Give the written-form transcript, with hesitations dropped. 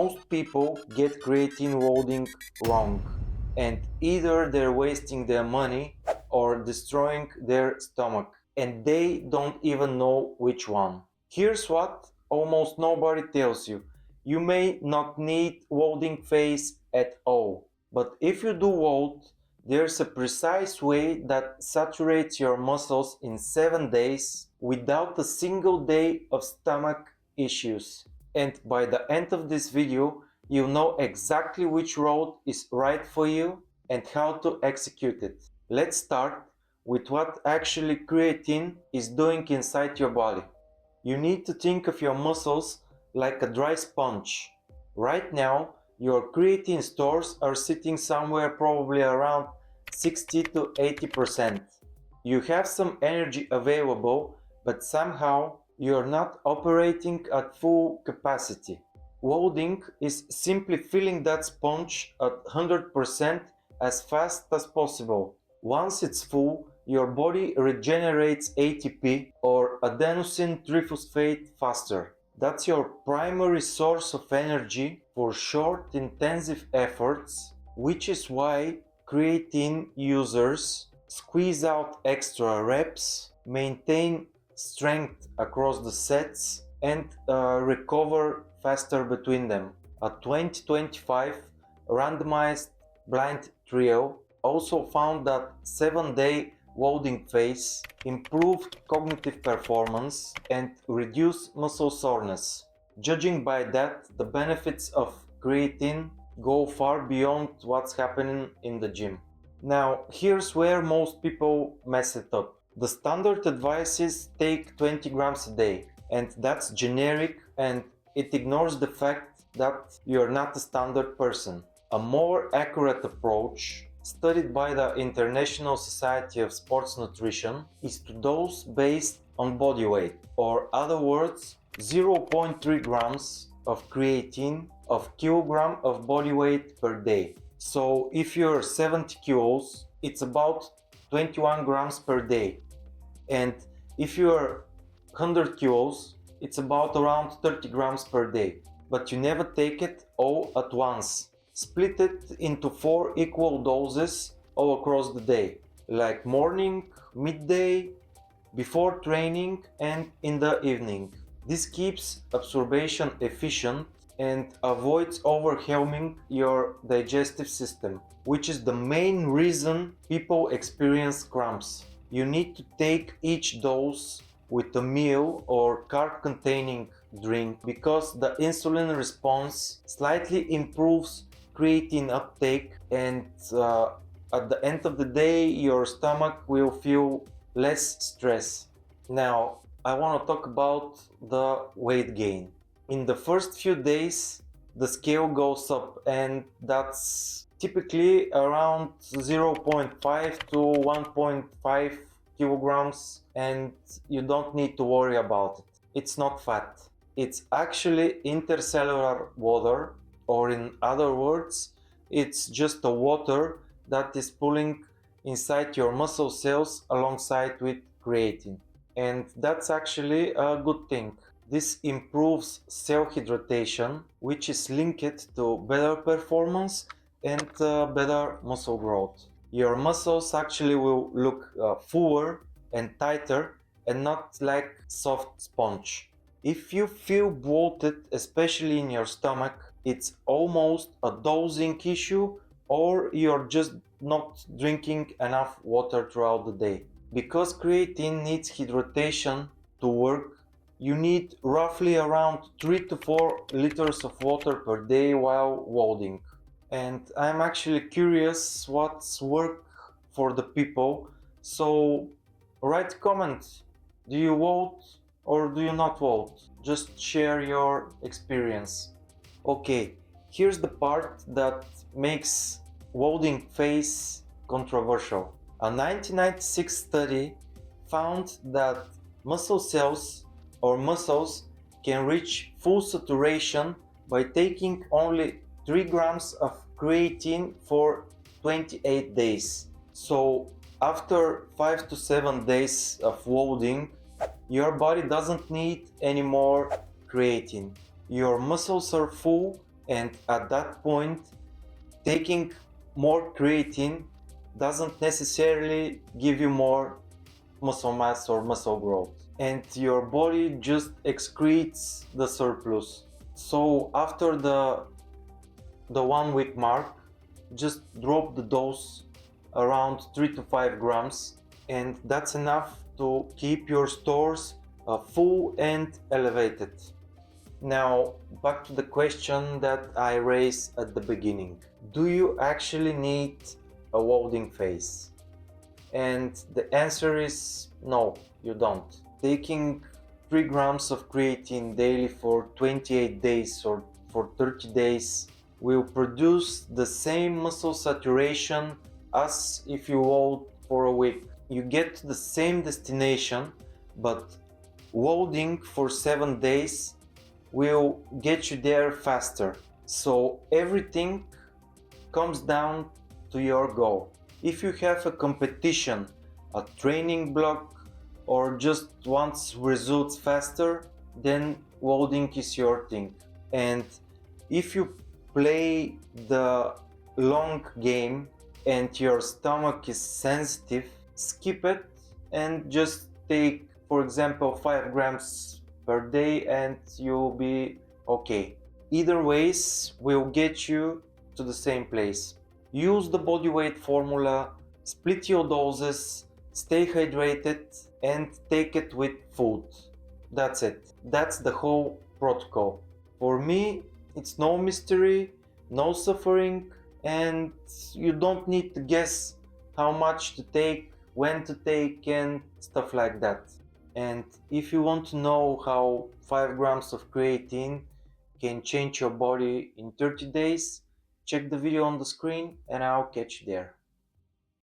Most people get creatine loading wrong, and either they're wasting their money or destroying their stomach, and they don't even know which one. Here's what almost nobody tells you. You may not need loading phase at all, but if you do load, there's a precise way that saturates your muscles in 7 days without a single day of stomach issues. And by the end of this video, you'll know exactly which road is right for you and how to execute it. Let's start with what actually creatine is doing inside your body. You need to think of your muscles like a dry sponge. Right now, your creatine stores are sitting somewhere probably around 60 to 80%. You have some energy available, but somehow you're not operating at full capacity. Loading is simply filling that sponge at 100% as fast as possible. Once it's full, your body regenerates ATP or adenosine triphosphate faster. That's your primary source of energy for short, intensive efforts, which is why creatine users squeeze out extra reps, maintain strength across the sets, and recover faster between them. A 2025 randomized blind trial also found that 7-day loading phase improved cognitive performance and reduced muscle soreness. Judging by that, the benefits of creatine go far beyond what's happening in the gym. Now, here's where most people mess it up. The standard advice is take 20 grams a day, and that's generic and it ignores the fact that you're not a standard person. A more accurate approach, studied by the International Society of Sports Nutrition, is to dose based on body weight, or other words, 0.3 grams of creatine of kilogram of body weight per day. So if you're 70 kilos, it's about 21 grams per day. And if you're 100 kilos, it's about around 30 grams per day. But you never take it all at once. Split it into 4 equal doses all across the day, like morning, midday, before training, and in the evening. This keeps absorption efficient and avoids overwhelming your digestive system, which is the main reason people experience cramps. You need to take each dose with a meal or carb-containing drink because the insulin response slightly improves creatine uptake, and at the end of the day your stomach will feel less stress. Now I want to talk about the weight gain. In the first few days the scale goes up, and that's typically around 0.5 to 1.5 kilograms, and you don't need to worry about it. It's not fat, it's actually intercellular water, or in other words, it's just the water that is pulling inside your muscle cells alongside with creatine. And that's actually a good thing. This improves cell hydration, which is linked to better performance and better muscle growth. Your muscles actually will look fuller and tighter and not like soft sponge. If you feel bloated, especially in your stomach, it's almost a dosing issue, or you're just not drinking enough water throughout the day. Because creatine needs hydration to work, you need roughly around 3 to 4 liters of water per day while loading. And I'm actually curious what's work for the people, so write comments. Do you vote or do you not vote? Just share your experience. Okay, here's the part that makes loading phase controversial. A 1996 study found that muscle cells or muscles can reach full saturation by taking only 3 grams of creatine for 28 days. So after 5 to 7 days of loading, your body doesn't need any more creatine. Your muscles are full And at that point, taking more creatine doesn't necessarily give you more muscle mass or muscle growth, and your body just excretes the surplus. So after the 1 week mark, just drop the dose around 3 to 5 grams, and that's enough to keep your stores full and elevated. Now, back to the question that I raised at the beginning. Do you actually need a loading phase? And the answer is no, you don't. Taking 3 grams of creatine daily for 28 days or for 30 days will produce the same muscle saturation as if you load for a week. You get to the same destination, but loading for 7 days will get you there faster. So everything comes down to your goal. If you have a competition, a training block, or just wants results faster, then loading is your thing. And if you play the long game and your stomach is sensitive, skip it and just take, for example, 5 grams per day and you'll be okay. Either ways will get you to the same place. Use the body weight formula, split your doses, stay hydrated, and take it with food. That's it. That's the whole protocol. For me, it's no mystery, no suffering, and you don't need to guess how much to take, when to take, and stuff like that. And if you want to know how 5 grams of creatine can change your body in 30 days, check the video on the screen and I'll catch you there.